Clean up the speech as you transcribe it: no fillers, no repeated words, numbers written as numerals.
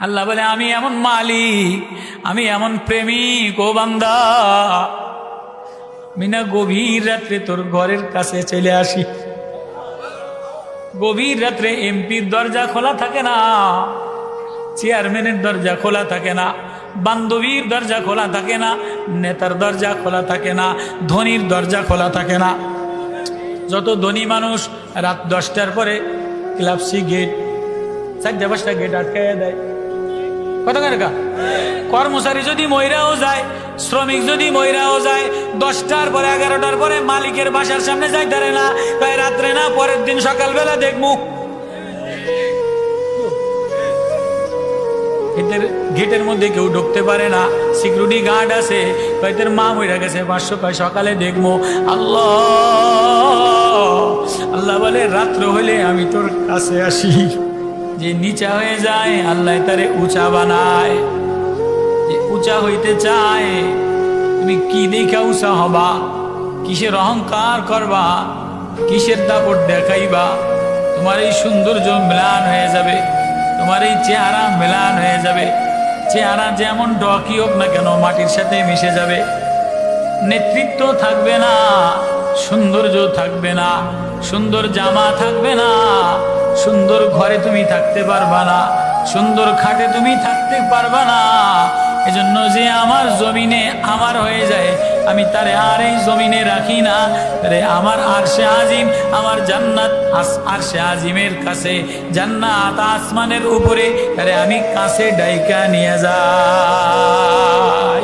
আল্লাহ বলে আমি এমন মালিক, আমি এমন প্রেমিক ও বান্দা, মিনা গভীর রাত্রে তোর ঘরের কাছে চলে আসি। গভীর রাত্রে এমপির দরজা খোলা থাকে না, চেয়ারম্যানের দরজা খোলা থাকে না, বান্ধবীর দরজা খোলা থাকে না, নেতার দরজা খোলা থাকে না, ধনীর দরজা খোলা থাকে না। যত ধনী মানুষ রাত 10টার পরে ক্লাবসি গেট 4-5টা গেট আটকাইয়া দেয়। কত টাকা? কর্মচারী যদি মহিলাও যায়, শ্রমিক যদি মহিলাও যায়, 10টার পরে 11টার পরে মালিকের বাসার সামনে যাইতে পারে না, তাই রাত্রে না পরের দিন সকালবেলা দেখবো। গেটের মধ্যে কেউ ঢুকতে পারে না, সিকিউরিটি গার্ড আছে, কয়েকদের মা মরে গেছে 500, কয় সকালে দেখবো। আল্লাহ আল্লাহ বলে রাত্র হলে আমি তোর কাছে আসি। যে নিচা হয়ে যায় আল্লাহ তারে উঁচা বানায়। যে উঁচা হইতে চায়, তুমি কি দেখা উঁচা হবা? কিসের অহংকার করবা? কিসের দাপট দেখাইবা? তোমার এই সৌন্দর্য ম্লান হয়ে যাবে, তোমার এই চেহারা ম্লান হয়ে যাবে। চেহারা যেমন ডকি হোক না কেন মাটির সাথে মিশে যাবে। নেতৃত্ব থাকবে না, সৌন্দর্য থাকবে না, সুন্দর জামা থাকবে না, সুন্দর ঘরে তুমি থাকতে পারবা না, সুন্দর খাটে তুমি থাকতে পারবা না। এজন্য যে আমার জমিনে আমার হয়ে যায়, আমি তারে আর এই জমিনে রাখি না, আরে আমার আরশে আজিম, আমার জান্নাত আরশে আজিমের কাছে, জান্নাত আসমানের উপরে, আরে আমি কাছে ডাইকা নিয়ে যাই।